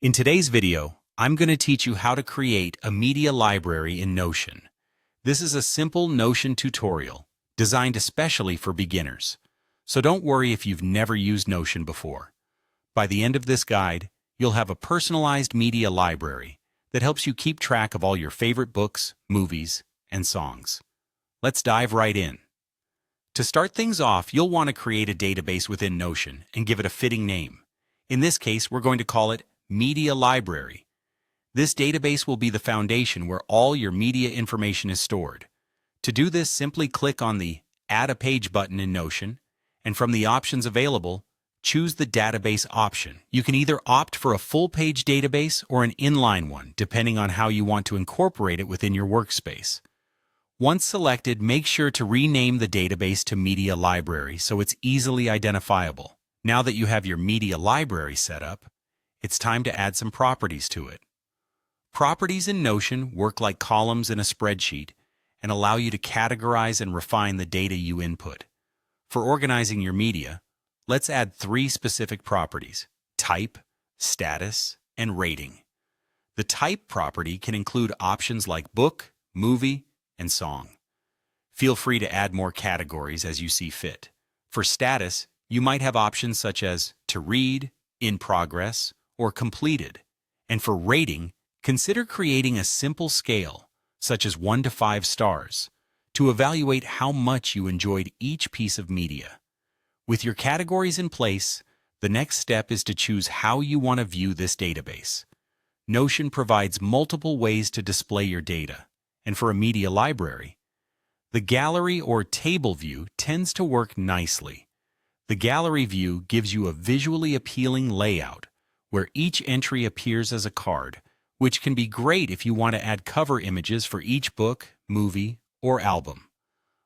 In today's video, I'm going to teach you how to create a media library in Notion. This is a simple Notion tutorial designed especially for beginners. So don't worry if you've never used Notion before. By the end of this guide, you'll have a personalized media library that helps you keep track of all your favorite books, movies, and songs. Let's dive right in. To start things off, you'll want to create a database within Notion and give it a fitting name. In this case, we're going to call it Media Library. This database will be the foundation where all your media information is stored. To do this, simply click on the Add a Page button in Notion, and from the options available, choose the Database option. You can either opt for a full-page database or an inline one, depending on how you want to incorporate it within your workspace. Once selected, make sure to rename the database to Media Library so it's easily identifiable. Now that you have your media library set up, it's time to add some properties to it. Properties in Notion work like columns in a spreadsheet and allow you to categorize and refine the data you input. For organizing your media, let's add 3 specific properties: type, status, and rating. The type property can include options like book, movie, and song. Feel free to add more categories as you see fit. For status, you might have options such as to read, in progress, or completed. And for rating, consider creating a simple scale, such as 1 to 5 stars, to evaluate how much you enjoyed each piece of media. With your categories in place, the next step is to choose how you want to view this database. Notion provides multiple ways to display your data, and for a media library, the gallery or table view tends to work nicely. The gallery view gives you a visually appealing layout where each entry appears as a card, which can be great if you want to add cover images for each book, movie, or album.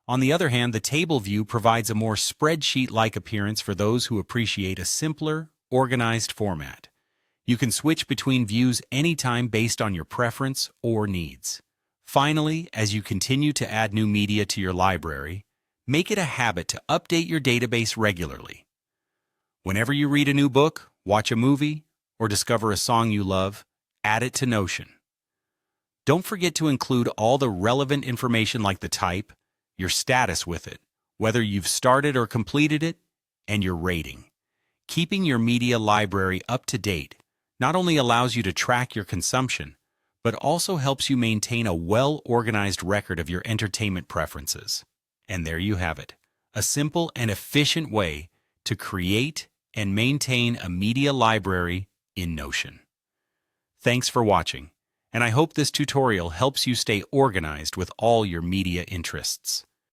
On the other hand, the table view provides a more spreadsheet-like appearance for those who appreciate a simpler, organized format. You can switch between views anytime based on your preference or needs. Finally, as you continue to add new media to your library, make it a habit to update your database regularly. Whenever you read a new book, watch a movie, or discover a song you love, add it to Notion. Don't forget to include all the relevant information like the type, your status with it, whether you've started or completed it, and your rating. Keeping your media library up to date not only allows you to track your consumption, but also helps you maintain a well-organized record of your entertainment preferences. And there you have it, a simple and efficient way to create and maintain a media library in Notion. Thanks for watching, and I hope this tutorial helps you stay organized with all your media interests.